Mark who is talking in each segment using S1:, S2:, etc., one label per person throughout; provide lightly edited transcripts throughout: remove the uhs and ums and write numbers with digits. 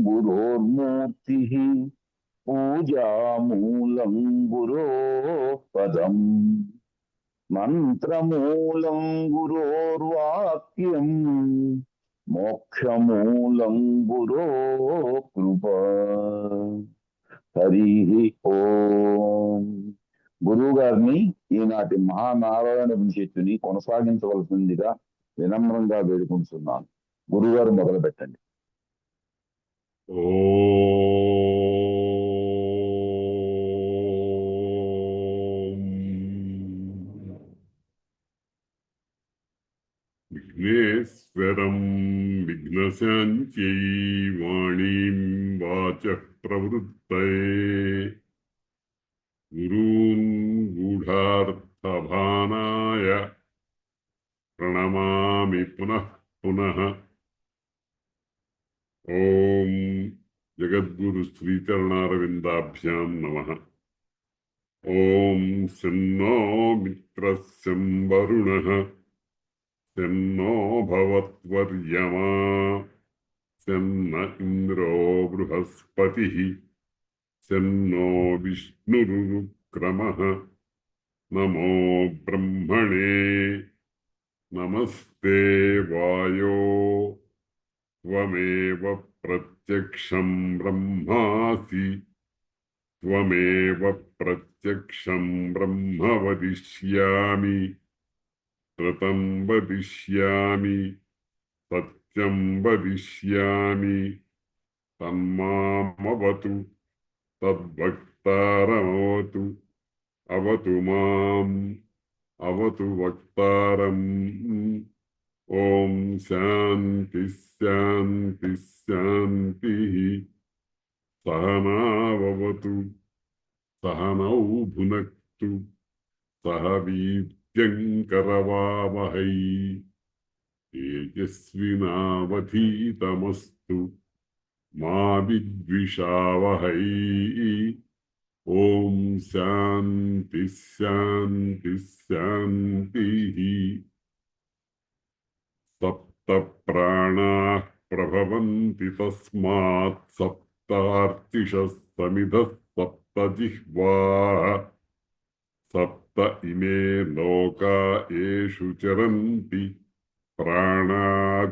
S1: గురోర్మూర్తి పూజామూలం గురోః పదం మంత్రమూలం గురోర్వాక్యం మోక్షమూలం గురోః కృపా. హరి ఓం. గురువు గారిని ఈనాటి మహానారాయణ ఉపనిషత్తుని కొనసాగించవలసిందిగా వినమ్రంగా వేడుకుంటున్నాను. గురువుగారు మొదలు పెట్టండి.
S2: విఘ్నేశ్వరం విఘ్నశాంత్యై వాణీం వాచః ప్రవృత్తయే గురూన్ గూఢార్థభానాయ ప్రణమామి పునః పునః. ఓం జగద్గురు శ్రీచరణారవిందాభ్యాం నమః. ఓం శన్నో మిత్రः శం వరుణః శన్నో భవత్వర్యమా శన్న ఇంద్రో బృహస్పతిః శన్నో విష్ణురుక్రమః. నమో బ్రహ్మణే. నమస్తే వాయో త్వమేవ ప్రత్యక్షం బ్రహ్మాసి త్వమేవ ప్రత్యక్షం బ్రహ్మ వదిష్యామి శ్రుతం వదిష్యామి సత్యం వదిష్యామి తన్మామవతు తద్వక్తారమవతు అవతు మాం అవతు వక్తారం. ఓం శాంతి శాంతి శాంతి. సహనావతు సహనౌ భునక్తు సహ వీర్యంకరవావహై తేజస్వినావధీతమస్తు మా విద్విషావహై. ఓం శాంతి శాంతి శాంతి. సప్త ప్రాణాః ప్రభవంతి తస్మాత్ సప్తార్చిషః సమిధః సప్త జిహ్వాః సప్త ఇమే లోకా యేషు చరంతి ప్రాణా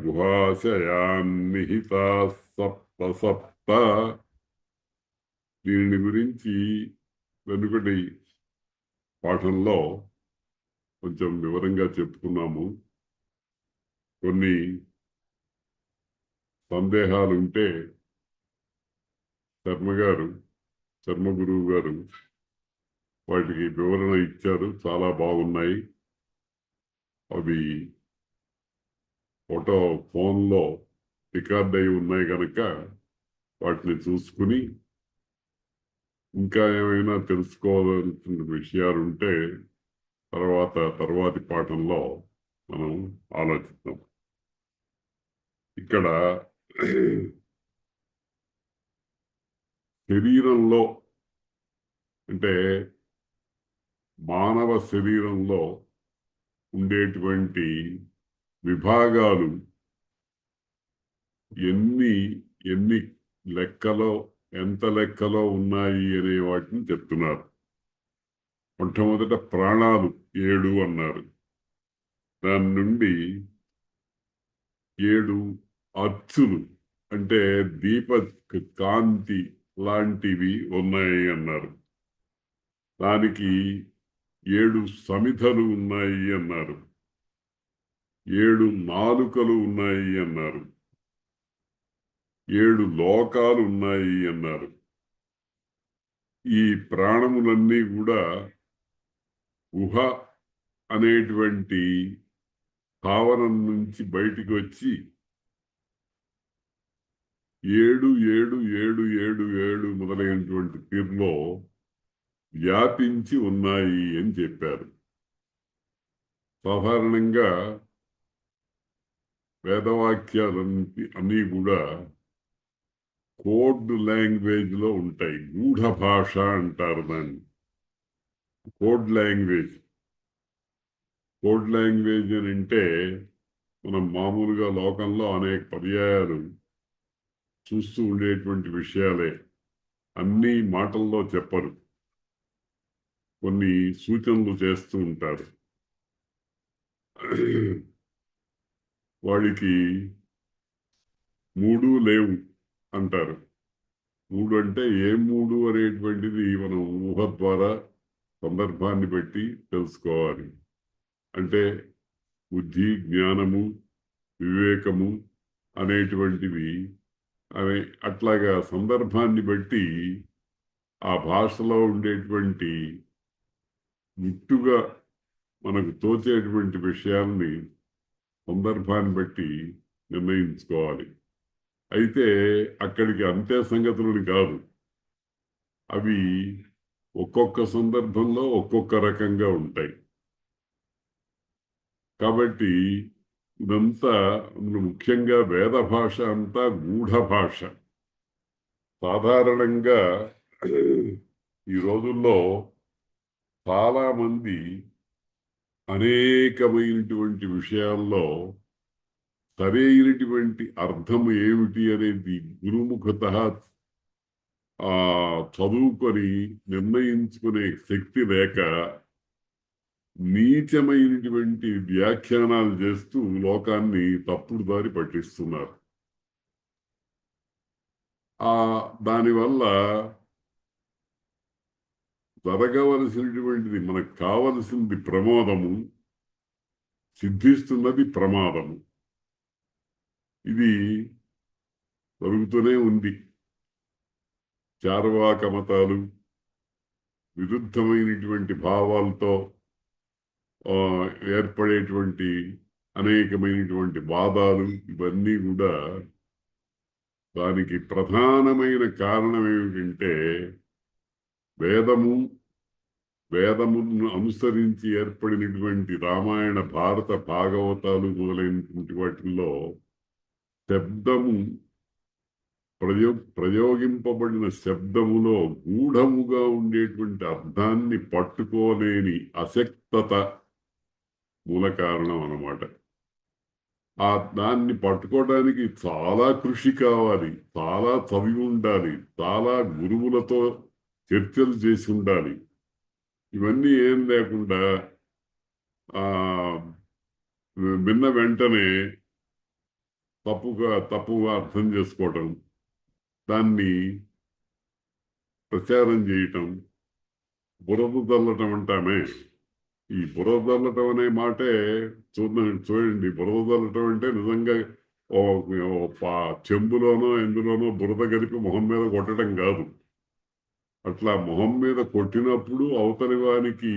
S2: గుహాశయాన్నిహితాః సప్త సప్త. దీని గురించి వెనుకటి పాఠంలో కొంచెం వివరంగా చెప్పుకున్నాము. కొన్ని సందేహాలుంటే శర్మ గురువు గారు వాటికి వివరణ ఇచ్చారు. చాలా బాగున్నాయి. అవి ఫోన్లో రికార్డ్ అయి ఉన్నాయి కనుక వాటిని చూసుకుని ఇంకా ఏమైనా తెలుసుకోవాల్సిన విషయాలుంటే తర్వాతి పాఠంలో మనం ఆలోచిద్దాం. ఇక్కడ శరీరంలో అంటే మానవ శరీరంలో ఉండేటువంటి విభాగాలు ఎన్ని లెక్కలో ఎంత లెక్కలో ఉన్నాయి అనే వాటిని చెప్తున్నారు. మొట్టమొదట ప్రాణాలు 7 అన్నారు. దాని నుండి 7 అచ్చులు అంటే దీప కాంతి లాంటివి ఉన్నాయి అన్నారు. దానికి 7 సమిధలు ఉన్నాయి అన్నారు. 7 నాలుకలు ఉన్నాయి అన్నారు. 7 లోకాలు ఉన్నాయి అన్నారు. ఈ ప్రాణములన్నీ కూడా ఊహ అనేటువంటి భావనం నుంచి బయటికి వచ్చి 7 7 7 7 7 మొదలైనటువంటి తీరులో వ్యాపించి ఉన్నాయి అని చెప్పారు. సాధారణంగా వేదవాక్యాలన్నీ అన్నీ కూడా కోడ్ లాంగ్వేజ్ లో ఉంటాయి. గూఢ భాష అంటారు దాన్ని. కోడ్ లాంగ్వేజ్ అని అంటే మనం మామూలుగా లోకంలో అనేక పర్యాయాలు చూస్తూ ఉండేటువంటి విషయాలే. అన్నీ మాటల్లో చెప్పరు, కొన్ని సూచనలు చేస్తూ ఉంటారు. వాడికి 3 లేవు అంటారు. 3 అంటే ఏ 3 అనేటువంటిది మనం ఊహ ద్వారా సందర్భాన్ని బట్టి తెలుసుకోవాలి. అంటే బుద్ధి, జ్ఞానము, వివేకము అనేటువంటివి అవి అట్లాగా సందర్భాన్ని బట్టి ఆ భాషలో ఉండేటువంటి గుట్టుగా మనకు తోచేటువంటి విషయాల్ని సందర్భాన్ని బట్టి నిర్ణయించుకోవాలి. అయితే అక్కడికి అంతే సంగతులని కాదు. అవి ఒక్కొక్క సందర్భంలో ఒక్కొక్క రకంగా ఉంటాయి. కాబట్టి ఇదంతా ముఖ్యంగా వేద భాష అంతా గూఢ భాష. సాధారణంగా ఈ రోజుల్లో చాలామంది అనేకమైనటువంటి విషయాల్లో సరైనటువంటి అర్థం ఏమిటి అనేది గురుముఖత చదువుకొని నిర్ణయించుకునే శక్తి లేక నీచమైనటువంటి వ్యాఖ్యానాలు చేస్తూ లోకాన్ని తప్పుడు దారి పట్టిస్తున్నారు. దానివల్ల జరగవలసినటువంటిది, మనకు కావలసింది ప్రమోదము, సిద్ధిస్తున్నది ప్రమాదము. ఇది జరుగుతూనే ఉంది. చార్వాక మతాలు, విరుద్ధమైనటువంటి భావాలతో ఏర్పడేటువంటి అనేకమైనటువంటి వాదాలు, ఇవన్నీ కూడా దానికి ప్రధానమైన కారణం ఏమిటంటే వేదమును అనుసరించి ఏర్పడినటువంటి రామాయణ, భారత, భాగవతాలు మొదలైనటువంటి వాటిల్లో శబ్దము ప్రయోగింపబడిన శబ్దములో గూఢముగా ఉండేటువంటి అర్థాన్ని పట్టుకోలేని అశక్తత మూల కారణం అన్నమాట. దాన్ని పట్టుకోవడానికి చాలా కృషి కావాలి, చాలా చదివి ఉండాలి, చాలా గురువులతో చర్చలు చేసి ఉండాలి. ఇవన్నీ ఏం లేకుండా విన్న వెంటనే తప్పుగా అర్థం చేసుకోవటం, దాన్ని ప్రచారం చేయటం, బురద చల్లటం అంటామే. ఈ బురద చల్లటం అనే మాటే చూడండి. బురద చల్లటం అంటే నిజంగా చెంబులోనో ఎందులోనో బురద కలిపి మొహం మీద కొట్టడం కాదు. అట్లా మొహం మీద కొట్టినప్పుడు అవతలి వానికి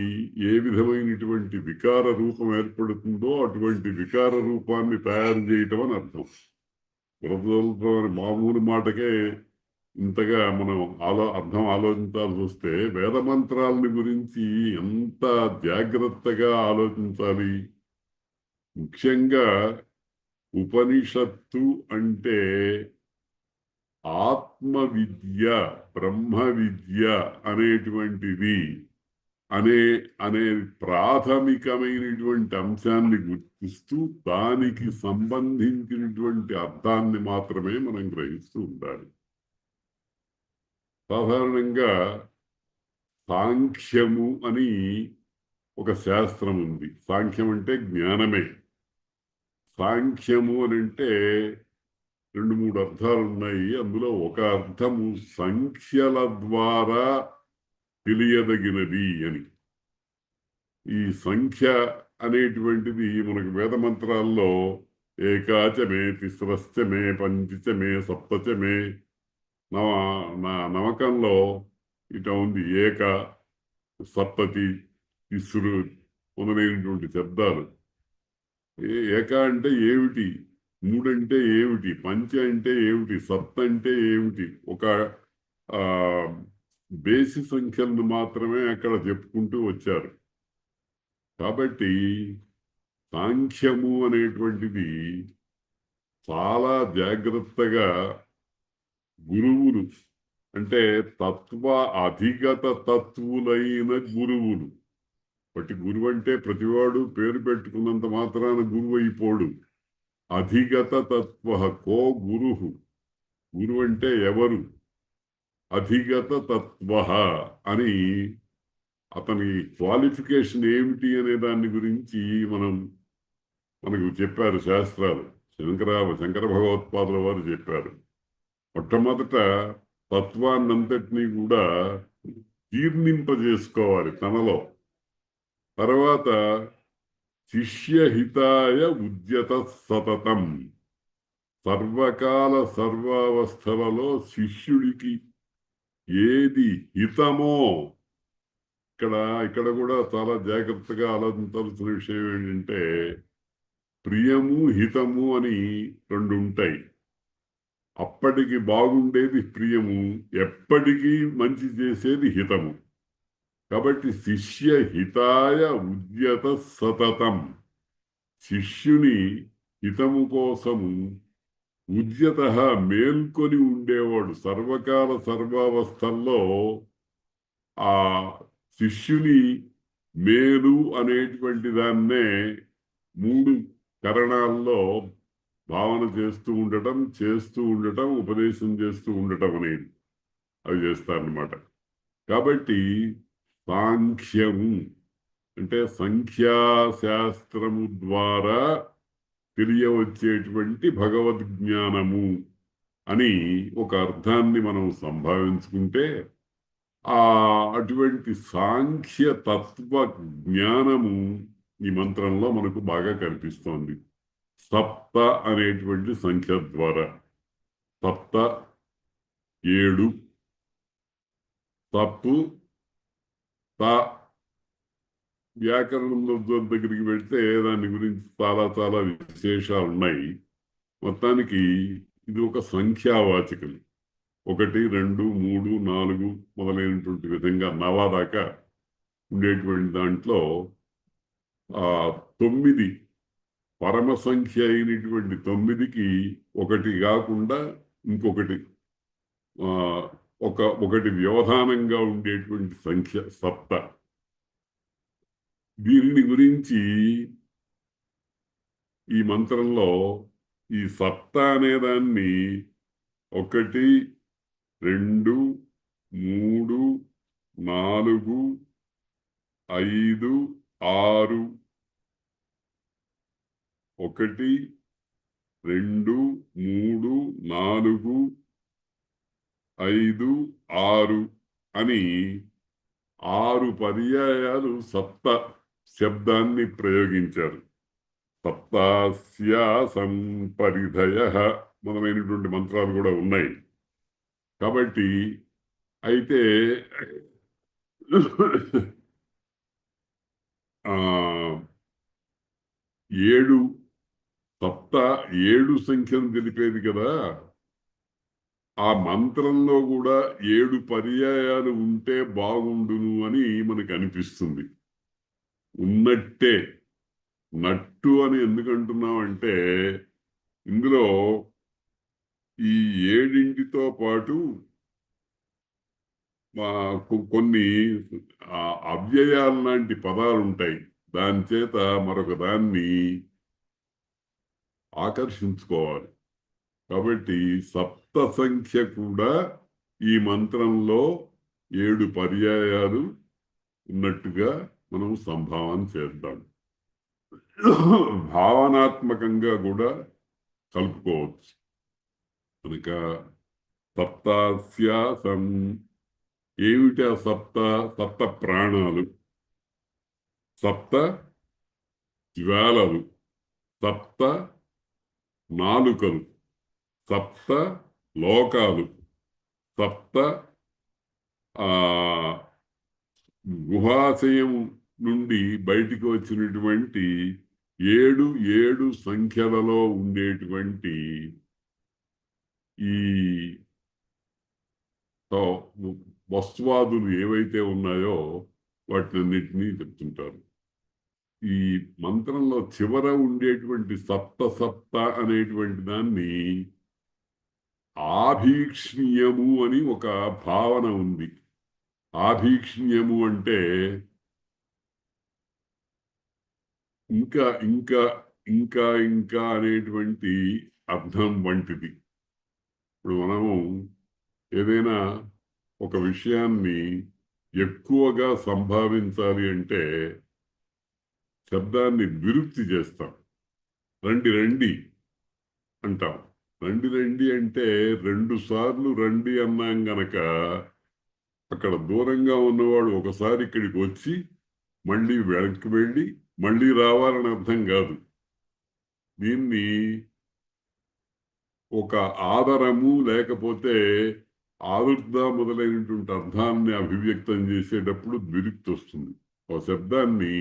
S2: ఏ విధమైనటువంటి వికార రూపం ఏర్పడుతుందో అటువంటి వికార రూపాన్ని తయారు చేయటం అని అర్థం. బురద అని మామూలు మాటకే ఇంతగా మనం అర్థం ఆలోచించాల్సి వస్తే వేద మంత్రాలని గురించి ఎంత జాగ్రత్తగా ఆలోచించాలి. ముఖ్యంగా ఉపనిషత్తు అంటే ఆత్మ విద్య, బ్రహ్మ విద్య అనేటువంటిది అనే ప్రాథమికమైనటువంటి అంశాన్ని గుర్తిస్తూ దానికి సంబంధించినటువంటి అర్థాన్ని మాత్రమే మనం గ్రహిస్తూ ఉండాలి. సాధారణంగా సాంఖ్యము అని ఒక శాస్త్రం ఉంది. సాంఖ్యం అంటే జ్ఞానమే. సాంఖ్యము అని అంటే 2-3 అర్థాలు ఉన్నాయి. అందులో ఒక అర్థము సంఖ్యల ద్వారా తెలియదగినది అని. ఈ సంఖ్య అనేటువంటిది మనకు వేద మంత్రాల్లో ఏకాచమే, తిస్రశ్చమే, పంచచమే, సప్తచమే, నవకంలో ఇట ఉంది ఏక, సప్తతి, తిస్రు మొదలైనటువంటి శబ్దాలు. ఏక అంటే ఏమిటి, 3 అంటే ఏమిటి, పంచ అంటే ఏమిటి, సప్త అంటే ఏమిటి, ఒక బేసి సంఖ్యలను మాత్రమే అక్కడ చెప్పుకుంటూ వచ్చారు. కాబట్టి సాంఖ్యము అనేటువంటిది చాలా జాగ్రత్తగా గురువులు అంటే అధిగత తత్వులైన గురువులు. బట్టి గురువు అంటే ప్రతివాడు పేరు పెట్టుకున్నంత మాత్రాన గురువు అయిపోడు. అధిగత తత్వ కో గురు, గురువు అంటే ఎవరు? అధిగత తత్వ అని అతని క్వాలిఫికేషన్ ఏమిటి అనే దాని గురించి మనకు చెప్పారు శాస్త్రాలు. శంకర భగవత్పాదుల వారు చెప్పారు. మొట్టమొదట తత్వాన్నంతటినీ కూడా జీర్ణింపజేసుకోవాలి తనలో. తర్వాత శిష్యహితాయ ఉద్యత సతతం, సర్వకాల సర్వావస్థలలో శిష్యుడికి ఏది హితమో, ఇక్కడ కూడా చాలా జాగ్రత్తగా ఆలోచించాల్సిన విషయం ఏంటంటే, ప్రియము హితము అని రెండు ఉంటాయి. అప్పటికి బాగుండేది ప్రియము, ఎప్పటికీ మంచి చేసేది హితము. కాబట్టి శిష్య హితాయ ఉద్యత సతతం, శిష్యుని హితము కోసము ఉద్యత మేల్కొని ఉండేవాడు. సర్వకాల సర్వావస్థల్లో ఆ శిష్యుని మేలు అనేటువంటి దాన్నే 3 కరణాల్లో భావన చేస్తూ ఉండటం, ఉపదేశం చేస్తూ ఉండటం అనేది అవి చేస్తారన్నమాట. కాబట్టి సాంఖ్యము అంటే సంఖ్యాశాస్త్రము ద్వారా తెలియవచ్చేటువంటి భగవద్జ్ఞానము అని ఒక అర్థాన్ని మనం సంభావించుకుంటే, అటువంటి సాంఖ్య తత్వ జ్ఞానము ఈ మంత్రంలో మనకు బాగా కనిపిస్తోంది. సప్త అనేటువంటి సంఖ్య ద్వారా, సప్త 7, తప్పు త వ్యాకరణంలో దగ్గరికి వెళ్తే దాని గురించి చాలా చాలా విశేషాలు ఉన్నాయి. మొత్తానికి ఇది ఒక సంఖ్యావాచకం. 1, 2, 3, 4 మొదలైనటువంటి విధంగా 9 దాకా ఉండేటువంటి దాంట్లో 9 పరమ సంఖ్య అయినటువంటి 9కి ఒకటి కాకుండా ఇంకొకటి ఒకటి వ్యవధానంగా ఉండేటువంటి సంఖ్య సప్త. దీనిని గురించి ఈ మంత్రంలో ఈ సప్త అనేదాన్ని 1, 2, 3, 4, 5, 6, 1, 2, 3, 4, 5, 6 అని 6 పర్యాయాలు సప్త శబ్దాన్ని ప్రయోగించారు. సప్తాస్యాసం పరిధయః మొదలైనటువంటి మంత్రాలు కూడా ఉన్నాయి. కాబట్టి అయితే 7 సప్త 7 సంఖ్యను తెలిపేది కదా. ఆ మంత్రంలో కూడా 7 పర్యాయాలు ఉంటే బాగుండును అని మనకు అనిపిస్తుంది. ఉన్నట్టే నట్టు అని ఎందుకంటున్నామంటే, ఇందులో ఈ 7తో పాటు కొన్ని అవ్యయాలు లాంటి పదాలు ఉంటాయి. దాని చేత మరొక దాన్ని ఆకర్షించుకోవాలి. కాబట్టి సప్త సంఖ్య కూడా ఈ మంత్రంలో 7 పర్యాయాలు ఉన్నట్టుగా మనం సంభావన చేద్దాం. భావనాత్మకంగా కూడా కలుపుకోవచ్చు. కనుక సప్తాస్యాసం ఏమిటి? ఆ సప్త ప్రాణాలు, సప్త జ్వాలలు, సప్త నాలుకలు, సప్త లోకాలు, సప్త గుహాశయం నుండి బయటికి వచ్చినటువంటి 7 సంఖ్యలలో ఉండేటువంటి ఈ వస్తువాదులు ఏవైతే ఉన్నాయో వాటినన్నిటినీ చెప్తుంటారు. ఈ మంత్రంలో చివర ఉండేటువంటి సప్త అనేటువంటి దాన్ని ఆభీక్ష్ణీయము అని ఒక భావన ఉంది. ఆభీక్ష్ణీయము అంటే ఇంకా ఇంకా ఇంకా ఇంకా అనేటువంటి అర్థం వంటిది. ఇప్పుడు మనము ఏదైనా ఒక విషయాన్ని ఎక్కువగా సంభావించాలి అంటే శబ్దాన్ని విరుక్తి చేస్తాం. రండి రండి అంటాం. రండి రండి అంటే 2 సార్లు రండి అన్నాం గనక అక్కడ దూరంగా ఉన్నవాడు ఒకసారి ఇక్కడికి వచ్చి మళ్ళీ వెనక్కి వెళ్ళి మళ్ళీ రావాలని అర్థం కాదు. దీన్ని ఒక ఆదరము లేకపోతే ఆదుర్ద మొదలైనటువంటి అర్థాన్ని అభివ్యక్తం చేసేటప్పుడు విరుక్తి వస్తుంది. ఒక శబ్దాన్ని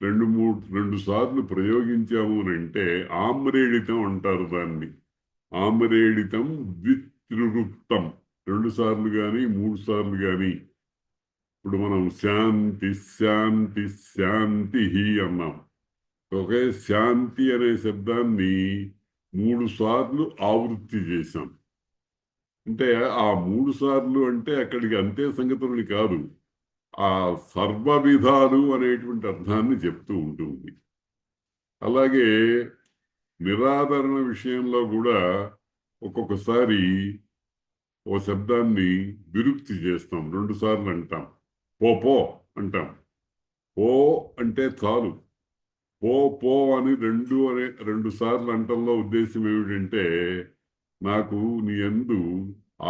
S2: 2 సార్లు ప్రయోగించాము అంటే ఆమ్రేడితం అంటారు దాన్ని. ఆమ్రేడితం ద్విత్రిరుక్తం 2 సార్లు కానీ 3 సార్లు కానీ. ఇప్పుడు మనం శాంతి శాంతి శాంతి అన్నాం. ఒకే శాంతి అనే శబ్దాన్ని 3 సార్లు ఆవృత్తి చేశాం. అంటే ఆ 3 సార్లు అంటే అక్కడికి అంతే సంగతులని కాదు, ఆ సర్వ విధాలు అనేటువంటి అర్థాన్ని చెప్తూ ఉంటుంది. అలాగే నిరాదరణ విషయంలో కూడా ఒక్కొక్కసారి ఓ శబ్దాన్ని విరుక్తి చేస్తాం, 2 సార్లు అంటాం. పో పో అంటాం. పో అంటే చాలు. పో పో అని 2 సార్లు అంటంలో ఉద్దేశం ఏమిటంటే నాకు నీ యందు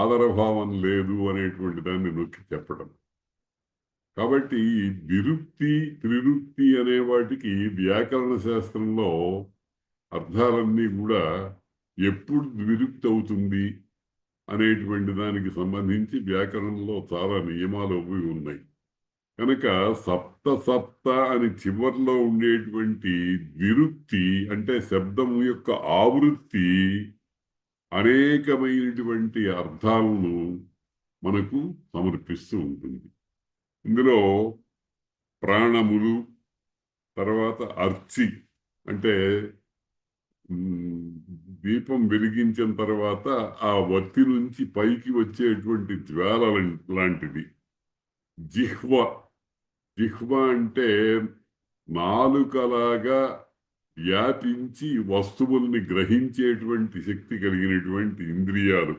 S2: ఆదరభావం లేదు అనేటువంటి దాన్ని నొక్కి చెప్పడం. కాబట్టి విరుక్తి త్రిరుక్తి అనే వాటికి వ్యాకరణ శాస్త్రంలో అర్థాలన్నీ కూడా ఎప్పుడు విరుక్తి అవుతుంది అనేటువంటి దానికి సంబంధించి వ్యాకరణంలో చాలా నియమాలు అవి ఉన్నాయి. కనుక సప్త సప్త అని చివర్లో ఉండేటువంటి విరుక్తి అంటే శబ్దము యొక్క ఆవృత్తి అనేకమైనటువంటి అర్థాలను మనకు సమర్పిస్తూ ఉంటుంది. ఇందులో ప్రాణములు, తర్వాత అర్చి అంటే దీపం వెలిగించిన తర్వాత ఆ వత్తి నుంచి పైకి వచ్చేటువంటి జ్వాల లాంటిది. జిహ్వ, జిహ్వ అంటే నాలుకలాగా వ్యాపించి వస్తువుల్ని గ్రహించేటువంటి శక్తి కలిగినటువంటి ఇంద్రియాలు.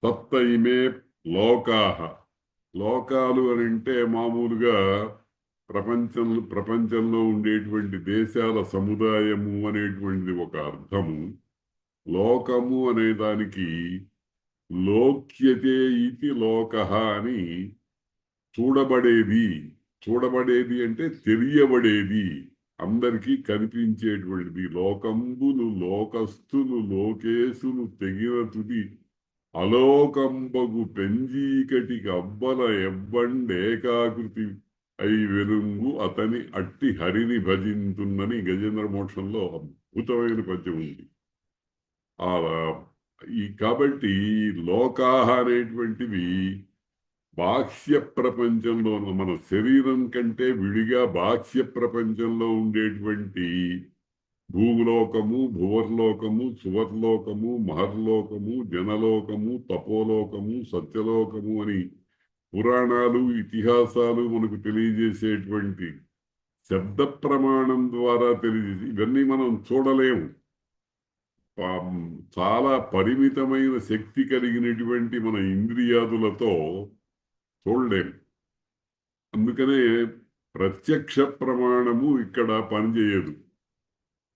S2: సప్త ఇమే లోకాహ. లోకాలు అని అంటే మామూలుగా ప్రపంచంలో ఉండేటువంటి దేశాల సముదాయము అనేటువంటిది ఒక అర్థము. లోకము అనే దానికి లోక్యతే ఇతి లోకః అని చూడబడేది. చూడబడేది అంటే తెలియబడేది, అందరికీ కనిపించేటువంటిది. లోకంబులు లోకస్తులు లోకేశులు తెగిన తుది అలోకంబగు పెంజీకటికి అబ్బల ఎవ్వండేకాకృతి అయి వెలుంగు అతని అట్టి హరిని భజింతున్నని గజేంద్ర మోక్షంలో అద్భుతమైన పద్యం ఉంది. కాబట్టి లోకాహ అనేటువంటివి బాహ్య ప్రపంచంలో మన శరీరం కంటే విడిగా బాహ్య ప్రపంచంలో ఉండేటువంటి భూలోకము, భువర్లోకము, సువర్లోకము, మహర్లోకము, జనలోకము, తపోలోకము, సత్యలోకము అని పురాణాలు ఇతిహాసాలు మనకు తెలియజేసేటువంటి శబ్ద ప్రమాణం ద్వారా తెలియజేసి ఇవన్నీ మనం చూడలేము. చాలా పరిమితమైన శక్తి కలిగినటువంటి మన ఇంద్రియాదులతో చూడలేము. అందుకనే ప్రత్యక్ష ప్రమాణము ఇక్కడ పనిచేయదు.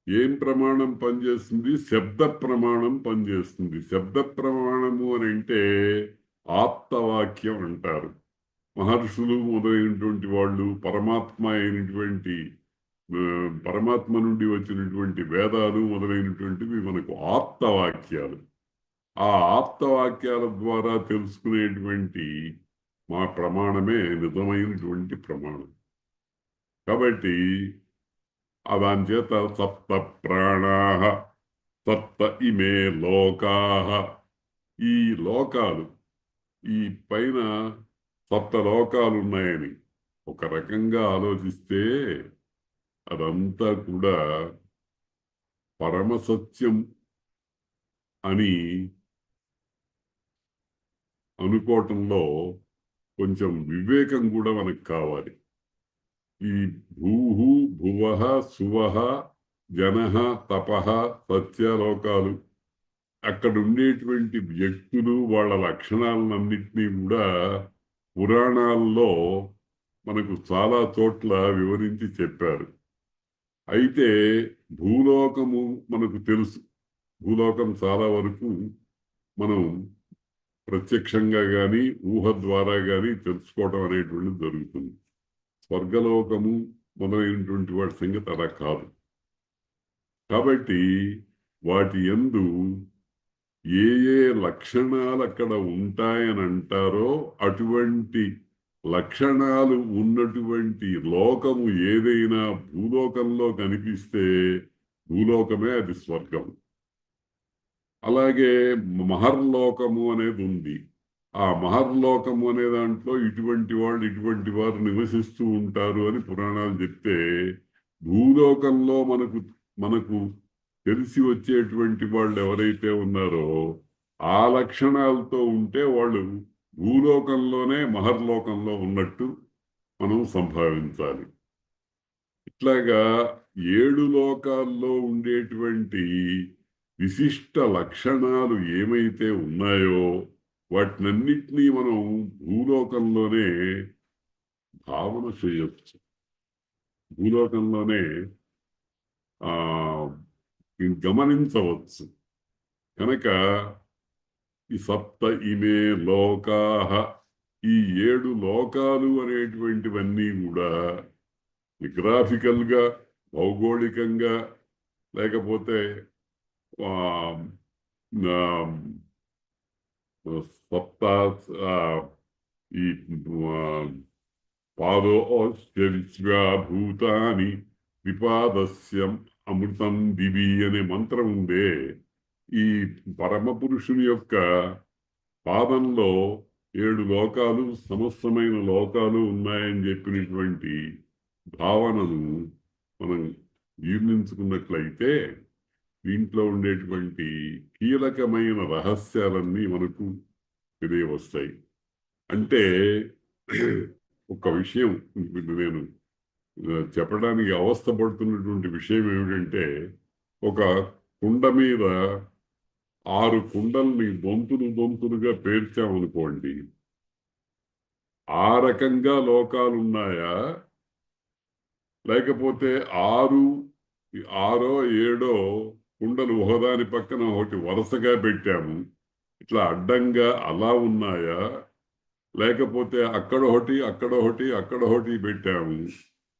S2: ఏం ప్రమాణం పనిచేస్తుంది? శబ్ద ప్రమాణం పనిచేస్తుంది. శబ్ద ప్రమాణము అని అంటే ఆప్తవాక్యం అంటారు. మహర్షులు మొదలైనటువంటి వాళ్ళు పరమాత్మ అయినటువంటి పరమాత్మ నుండి వచ్చినటువంటి వేదాలు మొదలైనటువంటివి మనకు ఆప్తవాక్యాలు. ఆ ఆప్తవాక్యాల ద్వారా తెలుసుకునేటువంటి మా ప్రమాణమే నిజమైనటువంటి ప్రమాణం. కాబట్టి దాని చేత సప్త ప్రాణాః సప్త ఇమే లోకాః. ఈ లోకాలు, ఈ పైన సప్త లోకాలు ఉన్నాయని ఒక రకంగా ఆలోచిస్తే అదంతా కూడా పరమసత్యం అని అనుకోవటంలో కొంచెం వివేకం కూడా మనకు కావాలి. ఈ భూహు భువః సువః జనః తపః సత్యలోకాలు అక్కడ ఉండేటువంటి వ్యక్తులు వాళ్ళ లక్షణాలన్నింటినీ కూడా పురాణాల్లో మనకు చాలా చోట్ల వివరించి చెప్పారు. అయితే భూలోకము మనకు తెలుసు. భూలోకం చాలా వరకు మనం ప్రత్యక్షంగా కానీ ఊహ ద్వారా కానీ తెలుసుకోవడం అనేటువంటిది జరుగుతుంది. స్వర్గలోకము మొదలైనటువంటి వాటి సంగతి అలా కాదు. కాబట్టి వాటి యందు ఏ ఏ లక్షణాలు అక్కడ ఉంటాయని అంటారో అటువంటి లక్షణాలు ఉన్నటువంటి లోకము ఏదైనా భూలోకంలో కనిపిస్తే భూలోకమే అది స్వర్గం. అలాగే మహర్లోకము అనేది ఉంది. ఆ మహర్లోకము అనే దాంట్లో ఇటువంటి వారు నివసిస్తూ ఉంటారు అని పురాణాలు చెప్తే, భూలోకంలో మనకు తెలిసి వచ్చేటువంటి వాళ్ళు ఎవరైతే ఉన్నారో ఆ లక్షణాలతో ఉంటే వాళ్ళు భూలోకంలోనే మహర్లోకంలో ఉన్నట్టు మనం సంభావించాలి. ఇట్లాగా 7 లోకాల్లో ఉండేటువంటి విశిష్ట లక్షణాలు ఏమైతే ఉన్నాయో వాటినన్నిటినీ మనం భూలోకంలోనే భావన చేయొచ్చు. భూలోకంలోనే గమనించవచ్చు. కనుక ఈ సప్త ఇమే లోకాహ, ఈ 7 లోకాలు అనేటువంటివన్నీ కూడా గ్రాఫికల్గా, భౌగోళికంగా, లేకపోతే సప్త ఈ పాదోస్య విశ్వభూతాని త్రిపాదస్యం అమృతం దివి అనే మంత్రం ఉందే, ఈ పరమ పురుషుని యొక్క పాదంలో 7 లోకాలు, సమస్తమైన లోకాలు ఉన్నాయని చెప్పినటువంటి భావనను మనం జీర్ణించుకున్నట్లయితే దీంట్లో ఉండేటువంటి కీలకమైన రహస్యాలన్నీ మనకు తెలియవస్తాయి. అంటే ఒక విషయం నేను చెప్పడానికి అవస్థపడుతున్నటువంటి విషయం ఏమిటంటే, ఒక కుండ మీద 6 కుండల్ని దొంతులుగా పేర్చామనుకోండి, ఆ రకంగా లోకాలున్నాయా, లేకపోతే 6 7 కుండలు ఒకదాని పక్కన ఒకటి వరుసగా పెట్టాము, ఇట్లా అడ్డంగా అలా ఉన్నాయా, లేకపోతే అక్కడొకటి పెట్టాము,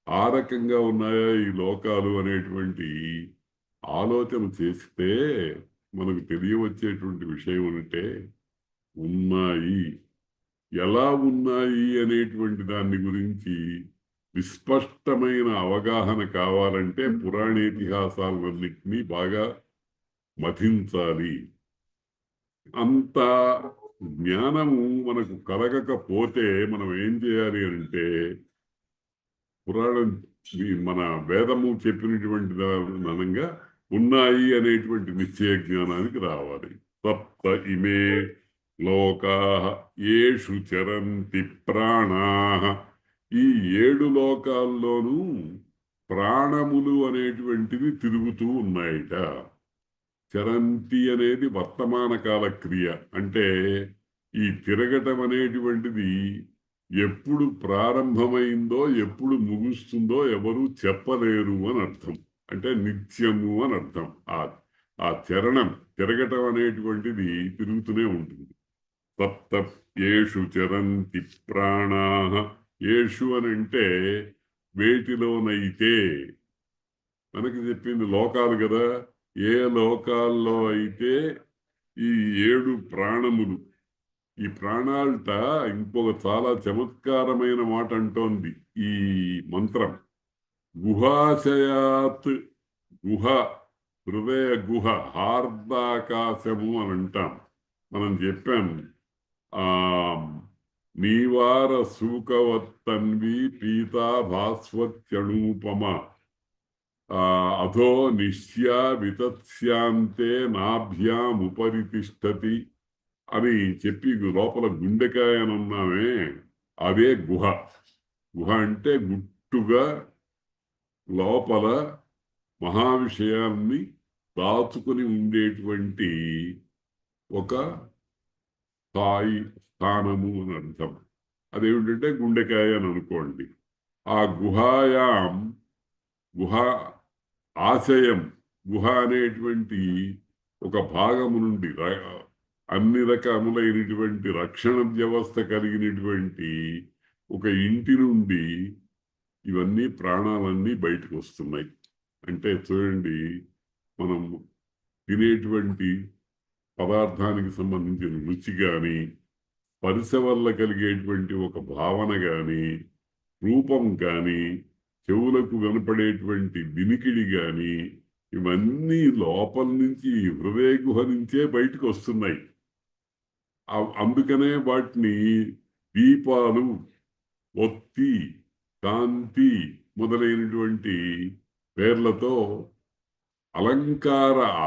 S2: ఆ రకంగా ఉన్నాయా ఈ లోకాలు అనేటువంటి ఆలోచన చేస్తే మనకు తెలియవచ్చేటువంటి విషయం అంటే, ఉన్నాయి. ఎలా ఉన్నాయి అనేటువంటి దాన్ని గురించి విస్పష్టమైన అవగాహన కావాలంటే పురాణేతిహాసాలన్నింటినీ బాగా మథించాలి. అంత జ్ఞానము మనకు కలగకపోతే మనం ఏం చేయాలి అంటే, పురాణం మన వేదము చెప్పినటువంటి దానంగా ఉన్నాయి అనేటువంటి నిశ్చయ జ్ఞానానికి రావాలి. సప్త ఇమే లోకాః యేషు చరంతి ప్రాణాః, ఈ 7 లోకాల్లోనూ ప్రాణములు అనేటువంటివి తిరుగుతూ ఉన్నాయట. చరంతి అనేది వర్తమాన కాల క్రియ. అంటే ఈ తిరగటం అనేటువంటిది ఎప్పుడు ప్రారంభమైందో ఎప్పుడు ముగుస్తుందో ఎవరు చెప్పలేరు అని అర్థం. అంటే నిత్యము అని అర్థం. ఆ తిరగటం అనేటువంటిది తిరుగుతూనే ఉంటుంది. సప్త యేషు చరంతి ప్రాణాః, యేషు అని అంటే వేటిలోనైతే, మనకి చెప్పింది లోకాలు కదా, ఏ లోకాల్లో అయితే ఈ 7 ప్రాణములు, ఈ ప్రాణాలట ఇంకొక చాలా చమత్కారమైన మాట అంటోంది ఈ మంత్రం. గుహాశయాత్, గుహ హృదయ గుహ, హార్దాకాశము అని అంటాం. మనం చెప్పాం నీవార సూకవత్తన్వి పీతా భాస్వత్యనూపమ అధో నిశ్యా వితత్స్యాంతే నాభ్యాముపరి తిష్టతి అని చెప్పి లోపల గుండెకాయ అని ఉన్నామే, అదే గుహ. గుహ అంటే గుట్టుగా లోపల మహావిషయాన్ని దాచుకుని ఉండేటువంటి ఒక స్థానము అని అర్థం. అదేమిటంటే గుండెకాయ అని అనుకోండి. ఆ గుహాయాం గుహ ఆశయం, గుహ అనేటువంటి ఒక భాగము నుండి అన్ని రకములైనటువంటి రక్షణ వ్యవస్థ కలిగినటువంటి ఒక ఇంటి నుండి ఇవన్నీ ప్రాణాలన్నీ బయటకు వస్తున్నాయి. అంటే చూడండి, మనం తినేటువంటి పదార్థానికి సంబంధించిన రుచి కానీ, స్పర్శ వల్ల కలిగేటువంటి ఒక భావన కానీ, రూపం కానీ, చెవులకు వినపడేటువంటి వినికిడి కానీ, ఇవన్నీ లోపల నుంచి హృదయ గుహ నుంచే బయటకు వస్తున్నాయి. అందుకనే వాటిని దీపాలు, ఒత్తి, కాంతి మొదలైనటువంటి పేర్లతో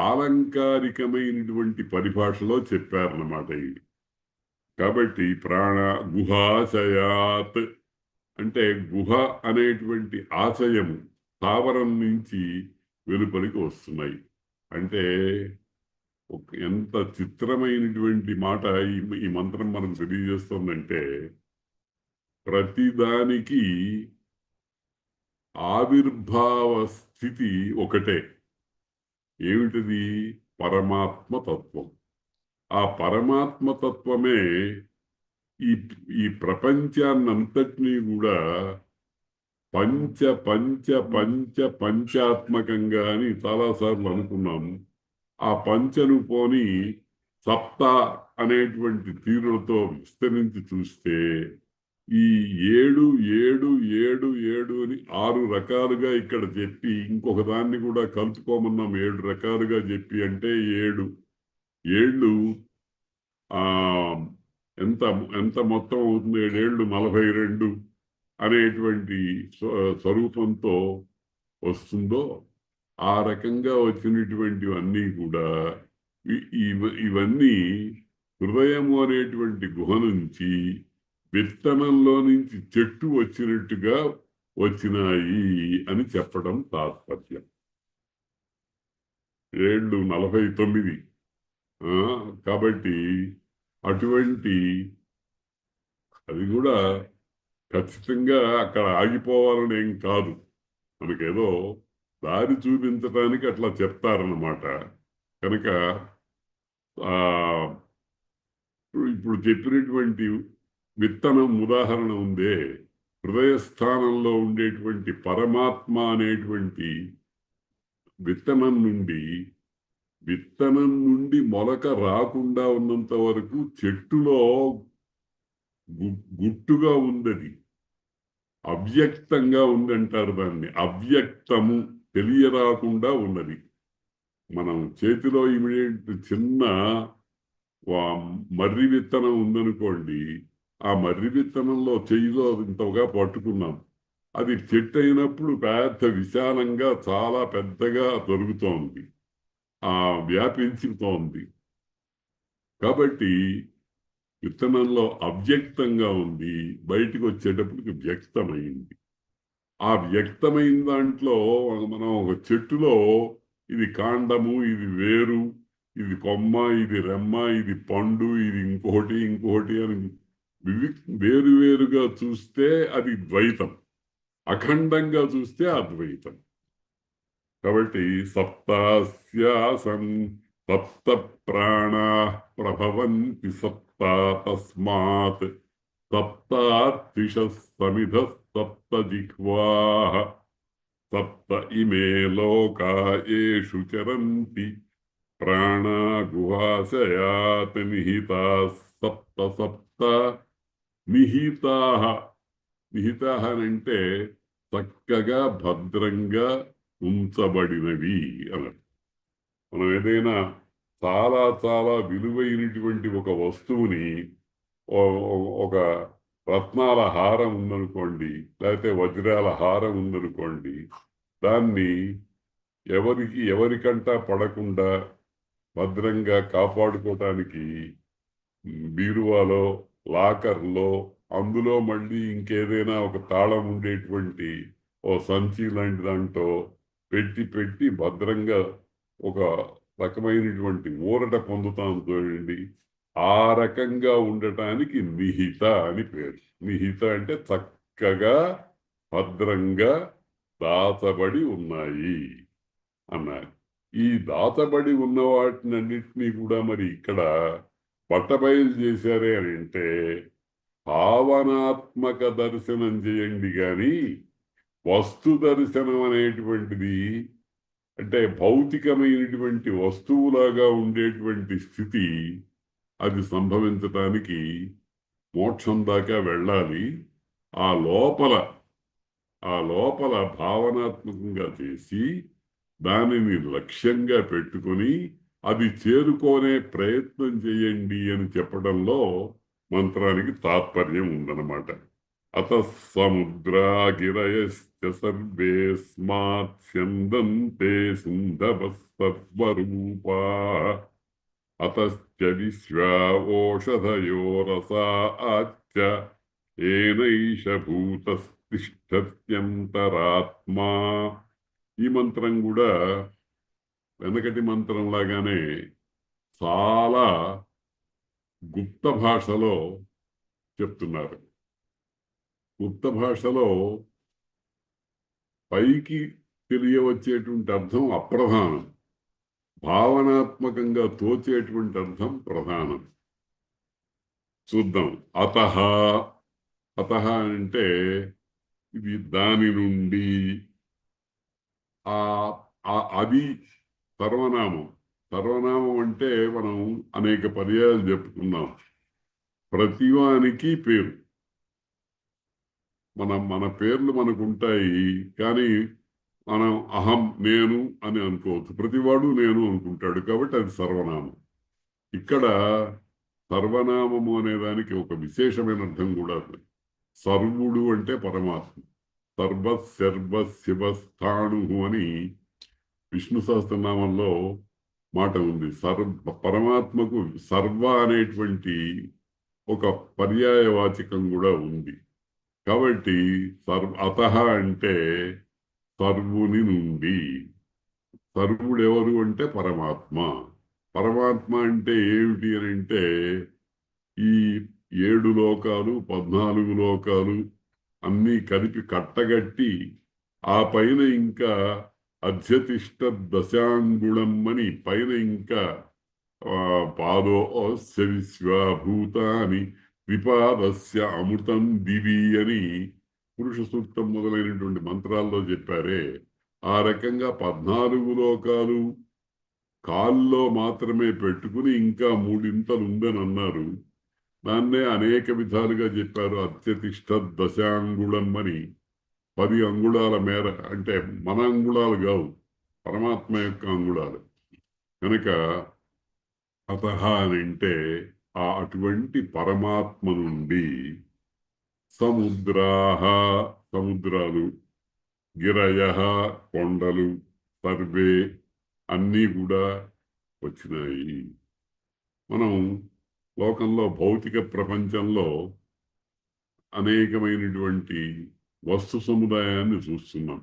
S2: ఆలంకారికమైనటువంటి పరిభాషలో చెప్పారన్నమాట ఇది. కాబట్టి ప్రాణ గుహాశయాత్ అంటే గుహ అనేటువంటి ఆశయము స్థావరం నుంచి వెలుపలికి వస్తున్నాయి. అంటే ఎంత చిత్రమైనటువంటి మాట ఈ మంత్రం మనకు తెలియజేస్తుందంటే, ప్రతిదానికి ఆవిర్భావ స్థితి ఒకటే. ఏమిటిది? పరమాత్మ తత్వం. ఆ పరమాత్మ తత్వమే ఈ ఈ ప్రపంచాన్నంతటినీ కూడా పంచ పంచ పంచ పంచాత్మకంగా అని చాలాసార్లు అనుకున్నాము. ఆ పంచను పోని సప్త అనేటువంటి తీరులతో విస్తరించి చూస్తే ఈ 7 7 7 7 అని 6 రకాలుగా ఇక్కడ చెప్పి, ఇంకొక దాన్ని కూడా కలుపుకోమన్నాం 7 రకాలుగా చెప్పి, అంటే 7 ఏళ్ళు ఆ ఎంత ఎంత మొత్తం అవుతుంది? 7 ఏళ్ళు 42 అనేటువంటి స్వరూపంతో వస్తుందో ఆ రకంగా వచ్చినటువంటివన్నీ కూడా ఇవన్నీ హృదయము అనేటువంటి గుహ నుంచి, విత్తనంలో నుంచి చెట్టు వచ్చినట్టుగా వచ్చినాయి అని చెప్పడం తాత్పర్యం. 749. కాబట్టి అటువంటి అది కూడా ఖచ్చితంగా అక్కడ ఆగిపోవాలని ఏం కాదు. మనకేదో దారి చూపించడానికి అట్లా చెప్తారన్నమాట. కనుక ఇప్పుడు చెప్పినటువంటి విత్తనం ఉదాహరణ ఉందే, హృదయ స్థానంలో ఉండేటువంటి పరమాత్మ అనేటువంటి విత్తనం నుండి మొలక రాకుండా ఉన్నంత వరకు చెట్టులో గుట్టుగా ఉందది, అవ్యక్తంగా ఉందంటారు దాన్ని. అవ్యక్తము, తెలియరాకుండా ఉన్నది. మనం చేతిలో ఇమిడియట్ చిన్న మర్రి విత్తనం ఉందనుకోండి, ఆ మర్రి విత్తనంలో చెయ్యిలో ఇంతగా పట్టుకున్నాం, అది చెట్టు అయినప్పుడు పెద్ద విశాలంగా చాలా పెద్దగా దొరుకుతోంది, వ్యాపించుతోంది. కాబట్టి విత్తనంలో అవ్యక్తంగా ఉంది, బయటకు వచ్చేటప్పటికి వ్యక్తమైంది. ఆ వ్యక్తమైన దాంట్లో మనం ఒక చెట్టులో ఇది కాండము, ఇది వేరు, ఇది కొమ్మ, ఇది రెమ్మ, ఇది పండు, ఇది ఇంకొకటి అని వేరువేరుగా చూస్తే అది ద్వైతం, అఖండంగా చూస్తే అద్వైతం. కాబట్టి సప్తాస్యాసన్ సప్త ప్రాణా ప్రభవంతి సప్తా తస్మాత్ సప్తార్తిష సమిధ సప్త జిహ్వాః సప్త ఇమే లోకా యేషు చరంతి ప్రాణా గుహాశయాత్ నిహితాః సప్త సప్త నిహితాః. నిహితాః అంటే చక్కగా భద్రంగా ఉంచబడినవి అన్నట్టు. మనం ఏదైనా చాలా చాలా విలువైనటువంటి ఒక వస్తువుని, ఒక రత్నాల హారం ఉందనుకోండి, లేకపోతే వజ్రాల హారం ఉందనుకోండి, దాన్ని ఎవరికంటా పడకుండా భద్రంగా కాపాడుకోవటానికి బీరువాలో, లాకర్లో, అందులో మళ్ళీ ఇంకేదైనా ఒక తాళం ఉండేటువంటి ఓ సంచి లాంటి దాంట్లో పెట్టి భద్రంగా ఒక రకమైనటువంటి ఊరట పొందుతాం చూడండి, ఆ రకంగా ఉండటానికి నిహిత అని పేరు. నిహిత అంటే చక్కగా భద్రంగా దాచబడి ఉన్నాయి అన్నారు. ఈ దాచబడి ఉన్న వాటినన్నింటినీ కూడా మరి ఇక్కడ బట్టబయలు చేశారే అని అంటే భావనాత్మక దర్శనం చేయండి కానీ వస్తు దర్శనం అనేటువంటిది అంటే భౌతికమైనటువంటి వస్తువులాగా ఉండేటువంటి స్థితి అది సంభవించటానికి మోక్షం దాకా వెళ్ళాలి. ఆ లోపల ఆ లోపల భావనాత్మకంగా చేసి దానిని లక్ష్యంగా పెట్టుకొని అది చేరుకోనే ప్రయత్నం చేయండి అని చెప్పడంలో మంత్రానికి తాత్పర్యం ఉందన్నమాట. అత సముద్రా గిరయశ్చ సర్వేస్మాత్ స్యందంతే సింధవః సర్వరూపాః అతశ్చ విశ్వా ఓషధయో రసాశ్చ ఏనైష భూతస్తిష్ఠత్యంతరాత్మా. ఈ మంత్రం కూడా వెనకటి మంత్రం లాగానే చాలా గుప్త భాషలో చెప్తున్నారు. గుప్త భాషలో పైకి తెలియవచ్చేటువంటి అర్థం అప్రధానం, భావనాత్మకంగా తోచేటువంటి అర్థం ప్రధానం. చూద్దాం. అతః అతః అంటే ఇది దాని నుండి, అది సర్వనామం. సర్వనామం అంటే మనం అనేక పర్యాయాలు చెప్పుకున్నాం. ప్రతివానికి పేరు, మన పేర్లు మనకు ఉంటాయి, కానీ మనం అహం నేను అని అనుకోవచ్చు. ప్రతివాడు నేను అనుకుంటాడు, కాబట్టి అది సర్వనామం. ఇక్కడ సర్వనామము అనేదానికి ఒక విశేషమైన అర్థం కూడా ఉంది. సర్వుడు అంటే పరమాత్మ. సర్వ సర్వ శివస్థాణు అని విష్ణు సహస్రనామంలో మాట ఉంది. పరమాత్మకు సర్వ అనేటువంటి ఒక పర్యాయవాచకం కూడా ఉంది. కాబట్టి అతః అంటే సర్వుని నుండి. సర్వుడు ఎవరు అంటే పరమాత్మ. పరమాత్మ అంటే ఏమిటి అని అంటే ఈ 7 లోకాలు 14 లోకాలు అన్నీ కలిపి కట్టగట్టి ఆ పైన ఇంకా అధ్యతిష్ట దశాంగుళం అని పైన ఇంకా పాదోస్య విశ్వభూతాని త్రిపాదస్య అమృతం దివి అని పురుష సూక్తం మొదలైనటువంటి మంత్రాల్లో చెప్పారే, ఆ రకంగా 14 లోకాలు కాల్లో మాత్రమే పెట్టుకుని ఇంకా 3 ఇంతలు ఉందని అన్నారు. దాన్నే అనేక విధాలుగా చెప్పారు. అత్యతిష్ట దశాంగుళం అని 10 అంగుళాల మేర, అంటే మన అంగుళాలు కావు, పరమాత్మ యొక్క అంగుళాలు. కనుక అతః అని అంటే అటువంటి పరమాత్మ నుండి సముద్రాః సముద్రాలు, గిరయః కొండలు, సర్వే అన్నీ కూడా వచ్చినాయి. మనం లోకంలో భౌతిక ప్రపంచంలో అనేకమైనటువంటి వస్తు సముదాయాన్ని చూస్తున్నాం,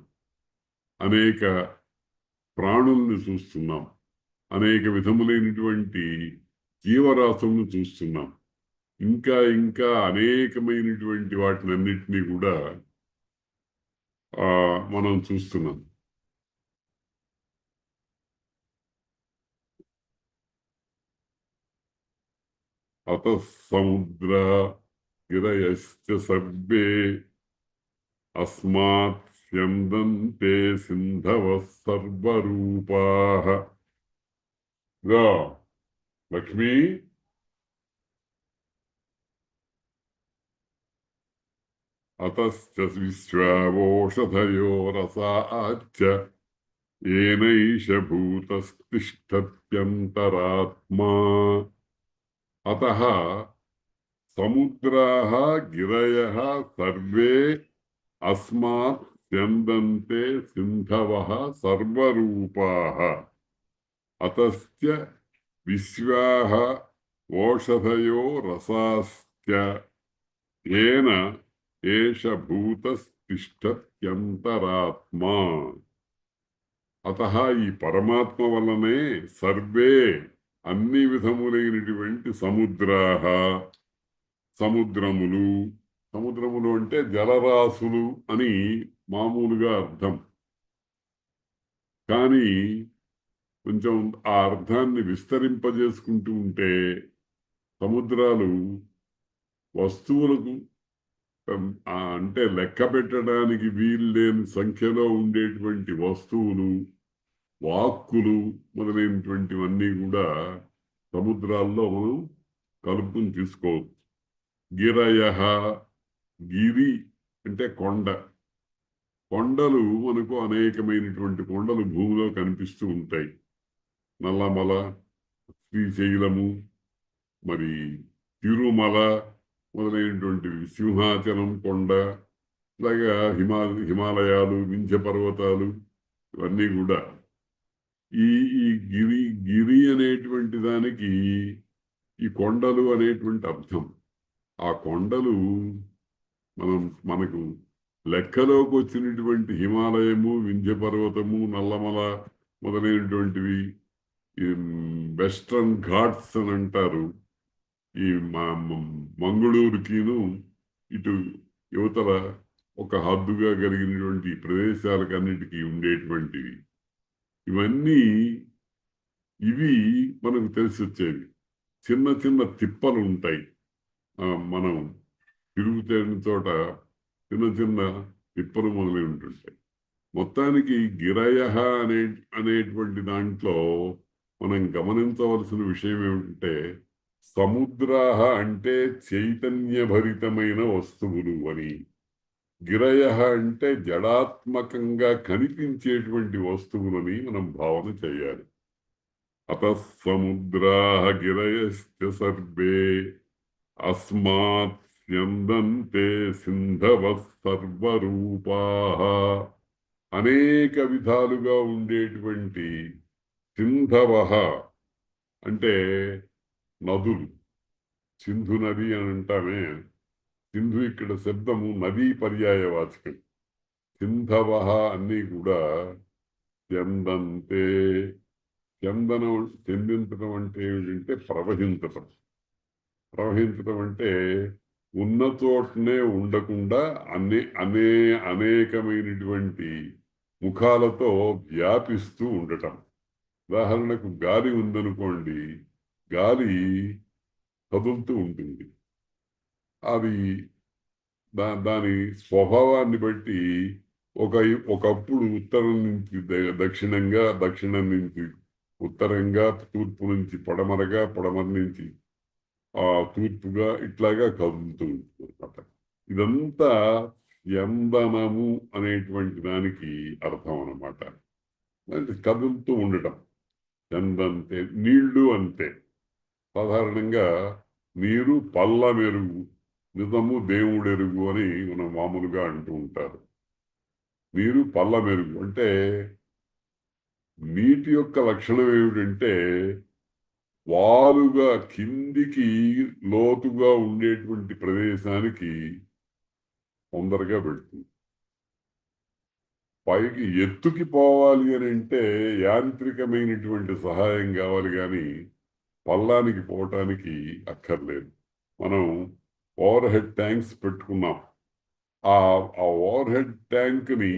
S2: అనేక ప్రాణుల్ని చూస్తున్నాం, అనేక విధములైనటువంటి జీవరాశులను చూస్తున్నాం, ఇంకా ఇంకా అనేకమైనటువంటి వాటినన్నిటినీ కూడా మనం చూస్తున్నాం. అత సముద్ర గిరయశ్చ సర్వే అస్మాత్ స్యందంతే సింధవః సర్వరూపాః. లక్ష్మీ, అతశ్చ విశ్వోషధయో రసాశ్చ ఏనైష భూతస్తిష్ఠత్యంతరాత్మా. అతః సముద్రాః గిరయః సర్వే అస్మాత్ స్యందంతే సింధవః సర్వరూపాః. అతశ్చ విశ్వాః ఓషధయో రసాశ్చ ఏన ఏష భూతస్తిష్ఠత్యంతరాత్మా. అతః ఈ పరమాత్మ వల్లనే సర్వే అన్ని విధములైనటువంటి సముద్రాహ సముద్రములు, సముద్రములు అంటే జలరాశులు అని మామూలుగా అర్థం. కానీ కొంచెం ఆ అర్థాన్ని విస్తరింపజేసుకుంటూ ఉంటే సముద్రాలు వస్తువులకు అంటే లెక్క పెట్టడానికి వీల్లేని సంఖ్యలో ఉండేటువంటి వస్తువులు, వాక్కులు మొదలైనటువంటివన్నీ కూడా సముద్రాల్లో మనం కలుపుకుని తీసుకోవచ్చు. గిరయ, గిరి అంటే కొండ. కొండలు మనకు అనేకమైనటువంటి కొండలు భూమిలో కనిపిస్తూ ఉంటాయి. నల్లమల, శ్రీశైలము, మరి తిరుమల మొదలైనటువంటివి, సింహాచలం కొండ, ఇలాగా హిమాలయాలు, వింధ్య పర్వతాలు, ఇవన్నీ కూడా ఈ ఈ గిరి అనేటువంటి దానికి ఈ కొండలు అనేటువంటి అర్థం. ఆ కొండలు మనకు లెక్కలోకి వచ్చినటువంటి హిమాలయము, వింధ్య పర్వతము, నల్లమల మొదలైనటువంటివి వెస్ట్రన్ ఘాట్స్ అని అంటారు. ఈ మంగళూరుకిను ఇటు యువతల ఒక హద్దుగా కలిగినటువంటి ప్రదేశాలకన్నిటికీ ఉండేటువంటివి. ఇవన్నీ ఇవి మనకు తెలిసి వచ్చేవి. చిన్న చిన్న తిప్పలు ఉంటాయి. మనం తిరుగుతున్న చోట చిన్న చిన్న తిప్పలు మొదలై ఉంటుంటాయి. మొత్తానికి గిరయ అనేటువంటి దాంట్లో మనం గమనించవలసిన విషయం ఏమిటంటే, సముద్రాహ అంటే చైతన్యభరితమైన వస్తువులు అని, గిరయ అంటే జడాత్మకంగా కనిపించేటువంటి వస్తువులని మనం భావన చేయాలి. అత సముద్రాహ గిరయశ్చ సర్వే అస్మాత్ స్యందంతే సింధవ సర్వరూపాః. అనేక విధాలుగా ఉండేటువంటి సింధవ అంటే నదులు. సింధు నది అని అంటామే, సింధు ఇక్కడ శబ్దము నదీ పర్యాయవాచకం. సింధవ అన్నీ కూడా చెందంతే. చెందించడం అంటే ఏమిటంటే ప్రవహించటం. ప్రవహించడం అంటే ఉన్న చోటనే ఉండకుండా అనేకమైనటువంటి ముఖాలతో వ్యాపిస్తూ ఉండటం. ఉదాహరణకు గాలి ఉందనుకోండి, గాలి కదులుతూ ఉంటుంది. అది దాని స్వభావాన్ని బట్టి ఒకప్పుడు ఉత్తరం నుంచి దక్షిణంగా, దక్షిణం నుంచి ఉత్తరంగా, తూర్పు నుంచి పడమరగా, పడమర నుంచి తూర్పుగా ఇట్లాగా కదులుతూ ఉంటుంది అన్నమాట. ఇదంతా యందనము అనేటువంటి దానికి అర్థం అన్నమాట. కదులుతూ ఉండటం. చందంతే. నీళ్లు అంతే. సాధారణంగా నీరు పల్ల మెరుగు, నిజము దేవుడెరుగు అని మనం మామూలుగా అంటూ ఉంటారు. నీరు పల్ల మెరుగు అంటే నీటి యొక్క లక్షణం ఏమిటంటే వాలుగా కిందికి లోతుగా ఉండేటువంటి ప్రదేశానికి తొందరగా పెడుతుంది. పైకి ఎత్తుకి పోవాలి అని అంటే యాంత్రికమైనటువంటి సహాయం కావాలి, కానీ పల్లానికి పోవటానికి అక్కర్లేదు. మనం ఓవర్ హెడ్ ట్యాంక్స్ పెట్టుకున్నాం. ఆ ఓవర్ హెడ్ ట్యాంక్ని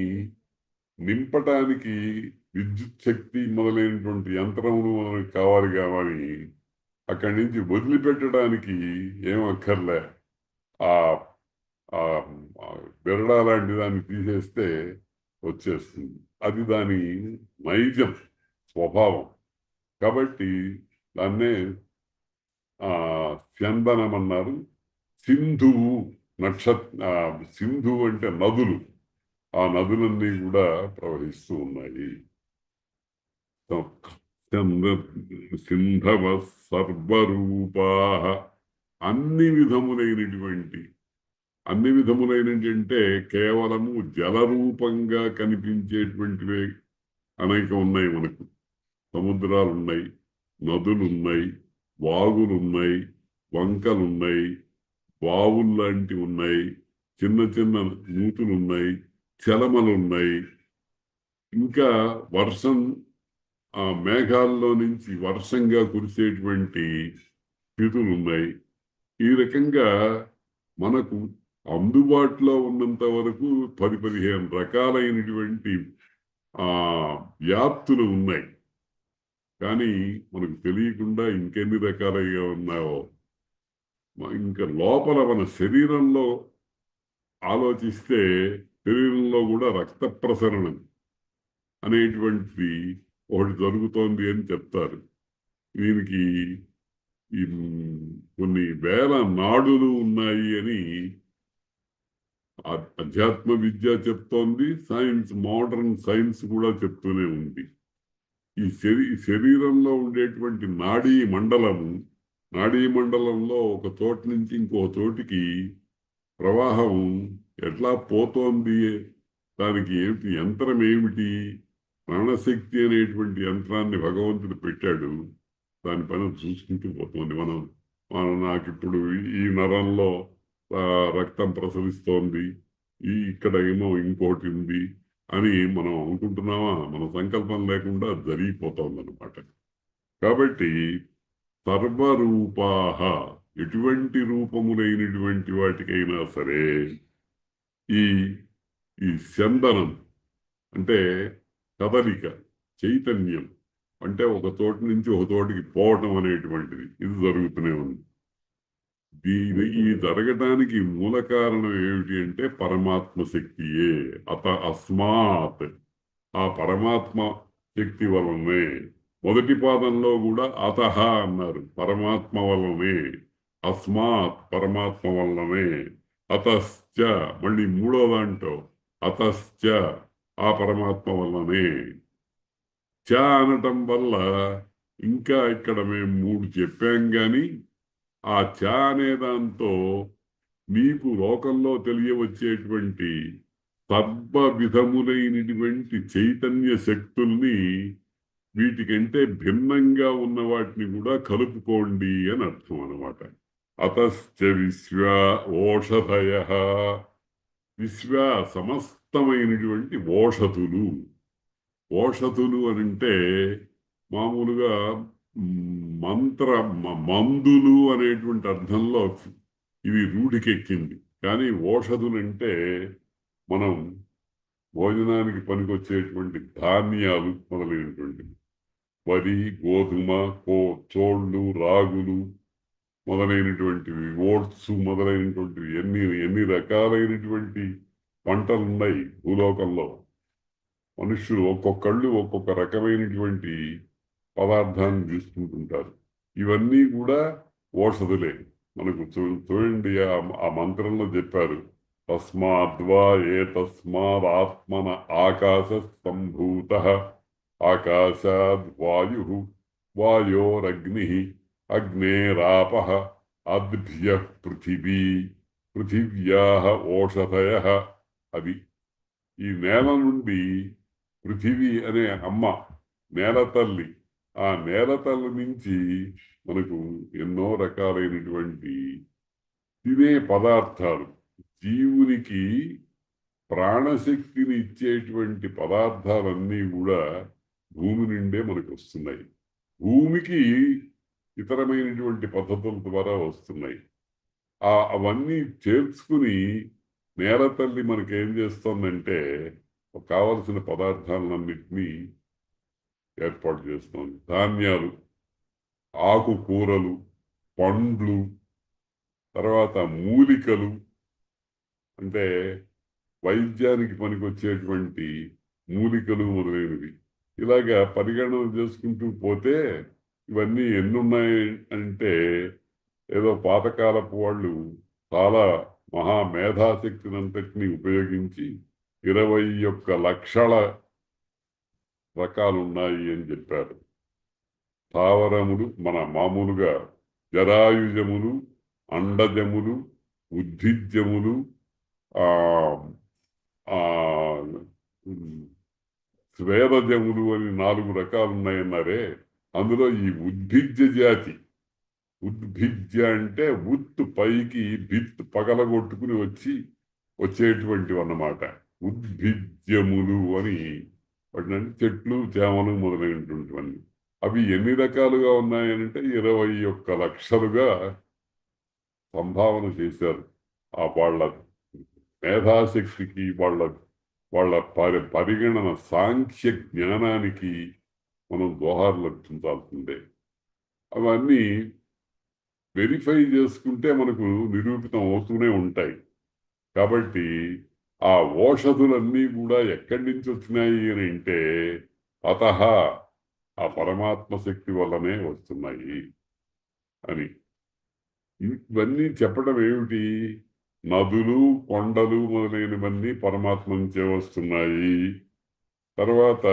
S2: నింపటానికి విద్యుత్ శక్తి మొదలైనటువంటి యంత్రములు మనకు కావాలి. అక్కడి నుంచి వదిలిపెట్టడానికి ఏం అక్కర్లే. ఆ బెరడా లాంటి దాన్ని తీసేస్తే వచ్చేస్తుంది. అది దాని నైజం, స్వభావం. కాబట్టి దాన్నే స్యందనం అన్నారు. సింధువు సింధువు అంటే నదులు. ఆ నదులన్నీ కూడా ప్రవహిస్తూ ఉన్నాయి. సింధవ సర్వరూపా. అన్ని విధములైనటువంటి కేవలము జలరూపంగా కనిపించేటువంటివే అనేక ఉన్నాయి. మనకు సముద్రాలున్నాయి, నదులున్నాయి, వాగులున్నాయి, వంకలున్నాయి, బావులు లాంటివి ఉన్నాయి, చిన్న చిన్న నూతులున్నాయి, చలమలున్నాయి. ఇంకా వర్షం ఆ మేఘాల్లో నుంచి వర్షంగా కురిసేటువంటి స్థితులు ఉన్నాయి. ఈ రకంగా మనకు అందుబాటులో ఉన్నంత వరకు 10-15 రకాలైనటువంటి ఆ వ్యాప్తులు ఉన్నాయి. కానీ మనకు తెలియకుండా ఇంకెన్ని రకాలుగా ఉన్నాయో ఇంకా లోపల మన శరీరంలో ఆలోచిస్తే శరీరంలో కూడా రక్త ప్రసరణం అనేటువంటిది ఒకటి జరుగుతోంది అని చెప్తారు. దీనికి ఈ కొన్ని వేల నాడులు ఉన్నాయి అని అధ్యాత్మ విద్య చెప్తోంది. సైన్స్, మోడర్న్ సైన్స్ కూడా చెప్తూనే ఉంది. ఈ శరీరంలో ఉండేటువంటి నాడీ మండలంలో ఒక చోటు నుంచి ఇంకో చోటికి ప్రవాహం ఎట్లా పోతోంది, దానికి ఏమిటి యంత్రం ఏమిటి, ప్రాణశక్తి అనేటువంటి యంత్రాన్ని భగవంతుడు పెట్టాడు. దాని పైన చూసుకుంటూ పోతుంది. నాకు ఇప్పుడు ఈ నరంలో రక్తం ప్రసరిస్తోంది, ఇక్కడ ఏమో ఇంకోటి ఉంది అని మనం అనుకుంటున్నామా? మన సంకల్పం లేకుండా జరిగిపోతోంది అనమాట. కాబట్టి సర్వరూపాహ, ఎటువంటి రూపములైనటువంటి వాటికైనా సరే ఈ ఈ స్యందనం అంటే కదలిక, చైతన్యం అంటే ఒక చోటు నుంచి ఒక చోటికి పోవటం అనేటువంటిది ఇది జరుగుతూనే ఉంది. ఈ జరగటానికి మూల కారణం ఏమిటి అంటే పరమాత్మ శక్తియే. అస్మాత్, ఆ పరమాత్మ శక్తి వలనే. మొదటి పాదంలో కూడా అతహ అన్నారు, పరమాత్మ వల్లనే. అస్మాత్, పరమాత్మ వల్లనే. అతశ్చ, మళ్ళీ మూడో దాంట్లో అతశ్చ, ఆ పరమాత్మ వల్లనే. చ అనటం వల్ల ఇంకా ఇక్కడ మేము 3 చెప్పాం గాని ఆ చ అనే దాంతో మీకు లోకంలో తెలియవచ్చేటువంటి సర్వ విధములైనటువంటి చైతన్య శక్తుల్ని వీటికంటే భిన్నంగా ఉన్న వాటిని కూడా కలుపుకోండి అని అర్థం అన్నమాట. అతశ్చ విశ్వ ఓషధయ, విశ్వ సమస్తమైనటువంటి ఓషధులు అని అంటే మామూలుగా మందులు అనేటువంటి అర్థంలో ఇవి రూఢికెక్కింది. కానీ ఓషధులంటే మనం భోజనానికి పనికొచ్చేటువంటి ధాన్యాలు మొదలైనటువంటివి, వరి, గోధుమ, చోళ్ళు, రాగులు మొదలైనటువంటివి, ఓట్స్ మొదలైనటువంటివి ఎన్ని రకాలైనటువంటి పంటలు ఉన్నాయి భూలోకంలో. మనుషులు ఒక్కొక్కళ్ళు ఒక్కొక్క రకమైనటువంటి పదార్థాన్ని తీసుకుంటుంటారు. ఇవన్నీ కూడా ఓషధులే. మనకు చూడండి, ఆ మంత్రంలో చెప్పారు, తస్మాద్వా ఏతస్మాదాత్మన ఆకాశ సంభూత, ఆకాశాద్ వాయు, వాయోరగ్ని, అగ్నేరాప, అద్భ్యః పృథివీ, పృథివ్యాః ఓషధయః. అది ఈ నేల నుండి పృథివీ అనే అమ్మ, నేల తల్లి, ఆ నేల తల్లి నుంచి మనకు ఎన్నో రకాలైనటువంటి తినే పదార్థాలు, జీవునికి ప్రాణశక్తిని ఇచ్చేటువంటి పదార్థాలన్నీ కూడా భూమి నుండే మనకు వస్తున్నాయి. భూమికి ఇతరమైనటువంటి పద్ధతుల ద్వారా వస్తున్నాయి. అవన్నీ చేర్చుకుని నేల తల్లి మనకేం చేస్తోందంటే కావలసిన పదార్థాలన్నింటినీ ఏర్పాటు చేస్తోంది. ధాన్యాలు, ఆకుకూరలు, పండ్లు, తర్వాత మూలికలు అంటే వైద్యానికి పనికొచ్చేటువంటి మూలికలు మొదలైనవి. ఇలాగా పరిగణన చేసుకుంటూ పోతే ఇవన్నీ ఎన్నున్నాయి అంటే ఏదో పాతకాలపు వాళ్ళు చాలా మహామేధాశక్తినంతటినీ ఉపయోగించి 21 లక్షల రకాలున్నాయి అని చెప్పారు. స్థావరములు మన మామూలుగా జరాయుజములు, అండజములు, ఉద్భిజ్యములు, స్వేదజములు అని 4 రకాలు ఉన్నాయన్నారే. అందులో ఈ ఉద్భిజ్య జాతి, ఉద్భిజ్య అంటే ఉత్తు పైకి భిత్ పగలగొట్టుకుని వచ్చేటువంటివి అన్నమాట. ఉద్భిజ్యములు అని వాటిని చెట్లు చేమలు మొదలైనటువంటివన్నీ. అవి ఎన్ని రకాలుగా ఉన్నాయనంటే 21 లక్షలుగా సంభావన చేశారు. ఆ వాళ్ళ మేధాశక్తికి, వాళ్ళ వాళ్ళ పరిగణన, సాంఖ్య జ్ఞానానికి మనం దోహార్లు అర్పించాల్సిందే. అవన్నీ వెరిఫై చేసుకుంటే మనకు నిరూపితం అవుతూనే ఉంటాయి. కాబట్టి ఆ ఓషధులన్నీ కూడా ఎక్కడి నుంచి వచ్చినాయి అని అంటే అతహ ఆ పరమాత్మ శక్తి వల్లనే వస్తున్నాయి అని. ఇవన్నీ చెప్పడం ఏమిటి? నదులు, కొండలు మొదలైనవన్నీ పరమాత్మ నుంచే వస్తున్నాయి. తర్వాత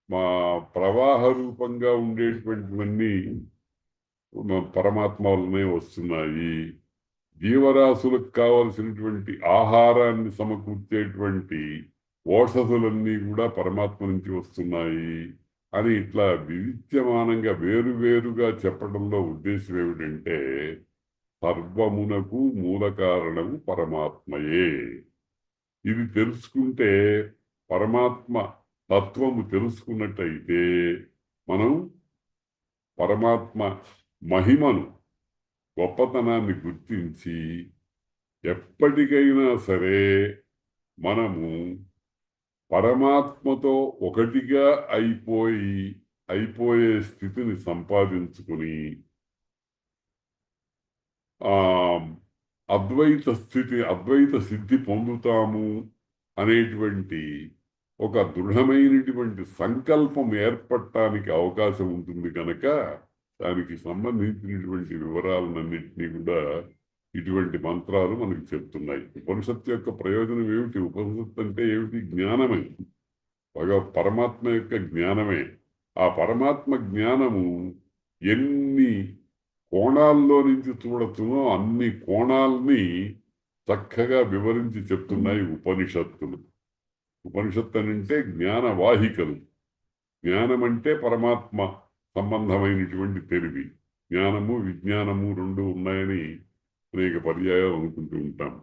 S2: మా ప్రవాహ రూపంగా ఉండేటువంటివన్నీ పరమాత్మ వల్లనే వస్తున్నాయి. జీవరాశులకు కావలసినటువంటి ఆహారాన్ని సమకూర్చేటువంటి ఓషధులన్నీ కూడా పరమాత్మ నుంచి వస్తున్నాయి అని ఇట్లా వివిధ్యమానంగా వేరువేరుగా చెప్పడంలో ఉద్దేశం ఏమిటంటే సర్వమునకు మూల కారణము పరమాత్మయే. ఇది తెలుసుకుంటే, పరమాత్మ తత్వము తెలుసుకున్నట్టయితే మనం పరమాత్మ మహిమను, గొప్పతనాన్ని గుర్తించి ఎప్పటికైనా సరే మనము పరమాత్మతో ఒకటిగా అయిపోయే స్థితిని సంపాదించుకుని ఆ అద్వైత సిద్ధి పొందుతాము అనేటువంటి ఒక దృఢమైనటువంటి సంకల్పం ఏర్పడటానికి అవకాశం ఉంటుంది కనుక దానికి సంబంధించినటువంటి వివరాలన్నింటినీ కూడా ఇటువంటి మంత్రాలు మనకు చెప్తున్నాయి. ఉపనిషత్తు యొక్క ప్రయోజనం ఏమిటి? ఉపనిషత్తు అంటే ఏమిటి? జ్ఞానమే. పరమాత్మ యొక్క జ్ఞానమే. ఆ పరమాత్మ జ్ఞానము ఎన్ని కోణాల్లో నుంచి చూడొచ్చునో అన్ని కోణాల్ని చక్కగా వివరించి చెప్తున్నాయి ఉపనిషత్తులు. ఉపనిషత్తు అంటే జ్ఞాన వాహికలు. జ్ఞానం అంటే పరమాత్మ సంబంధమైనటువంటి తెలివి. జ్ఞానము విజ్ఞానము రెండు ఉన్నాయని అనేక పర్యాయాలు అనుకుంటూ ఉంటాం.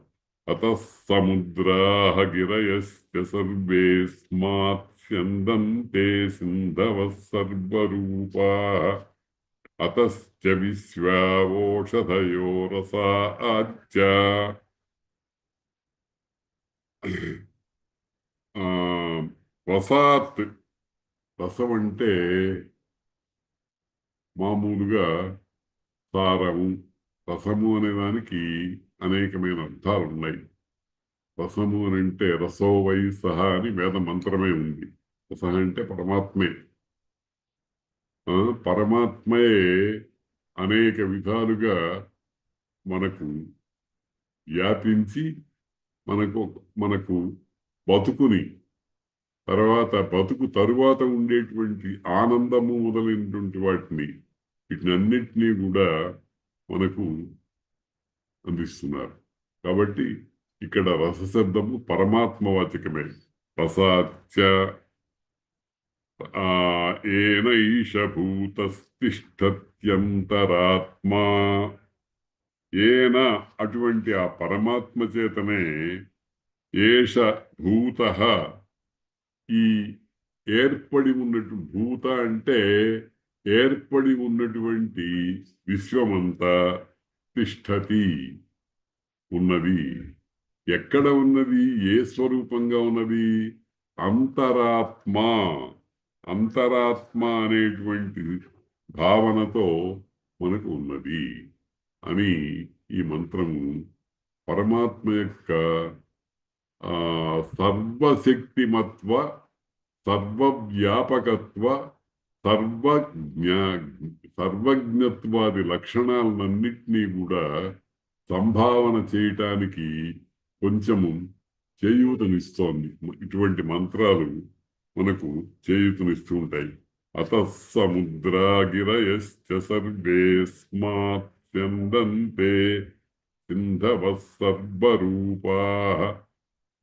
S2: అతః సముద్రాః గిరయశ్చ సర్వేస్మాత్ స్యందంతే సింధవః సర్వరూపాః అతశ్చ విశ్వా ఓషధయో రసాశ్చ. రసాత్, రసం అంటే మామూలుగా సారము. రసము అనే దానికి అనేకమైన అర్థాలు ఉన్నాయి. రసము అని అంటే రసో వై సహ అని వేద మంత్రమే ఉంది. రస అంటే పరమాత్మే. పరమాత్మయే అనేక విధాలుగా మనకు వ్యాపించి మనకు మనకు బతుకుని బతుకు తరువాత ఉండేటువంటి ఆనందము మొదలైనటువంటి వీటినన్నిటినీ కూడా మనకు అందిస్తున్నారు. కాబట్టి ఇక్కడ రసశబ్దము పరమాత్మవాచకమే. రసాచ ఏన ఈశ భూతస్తిష్టత్యంతరాత్మా. ఏన అటువంటి ఆ పరమాత్మ చేతనే ఏష భూత ఈ ఏర్పడి ఉన్నట్టు భూత అంటే ఏర్పడి ఉన్నటువంటి విశ్వమంతా తిష్టతి ఉన్నది. ఎక్కడ ఉన్నది? ఏ స్వరూపంగా ఉన్నది? అంతరాత్మ. అంతరాత్మ అనేటువంటి భావనతో మనకు ఉన్నది అని ఈ మంత్రము పరమాత్మ యొక్క సర్వశక్తిమత్వ, సర్వవ్యాపకత్వ, సర్వజ్ఞత్వాది లక్షణాలన్నింటినీ కూడా సంభావన చేయటానికి కొంచెము చేయూతనిస్తోంది. ఇటువంటి మంత్రాలు మనకు చేయూతనిస్తూ ఉంటాయి. అతః సముద్రాగిరయశ్చ సర్వేస్మాత్ స్యందంతే సింధవః సర్వరూపాః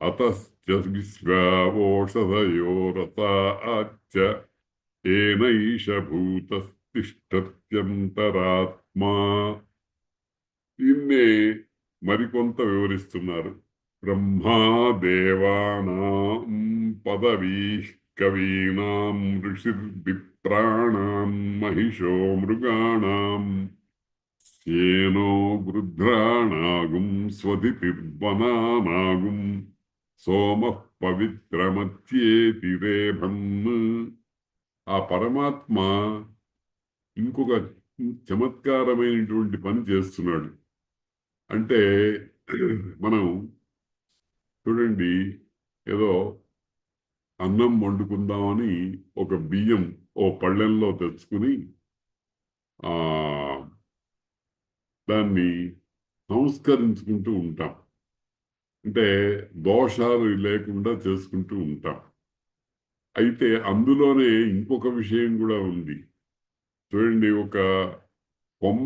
S2: అతశ్చ విశ్వా ఓషధయో రసాశ్చ ఏన ఈశ భూతస్తిష్టత్యంతరాత్మా. దీన్నే మరికొంత వివరిస్తున్నారు. బ్రహ్మా దేవానాం పదవీ కవీనాం ఋషిర్విప్రాణాం మహిషో మృగాణాం శ్యేనో గృధ్రాణాగుం స్వధితిర్వనానాగుం సోమః పవిత్రమత్యేతి రేభన్. ఆ పరమాత్మ ఇంకొక చమత్కారమైనటువంటి పని చేస్తున్నాడు. అంటే మనం చూడండి, ఏదో అన్నం వండుకుందామని ఒక బియ్యం ఓ పళ్ళెంలో తెచ్చుకుని ఆ దాన్ని సంస్కరించుకుంటూ ఉంటాం. అంటే దోషాలు లేకుండా చేసుకుంటూ ఉంటాం. అయితే అందులోనే ఇంకొక విషయం కూడా ఉంది. చూడండి, ఒక కొమ్మ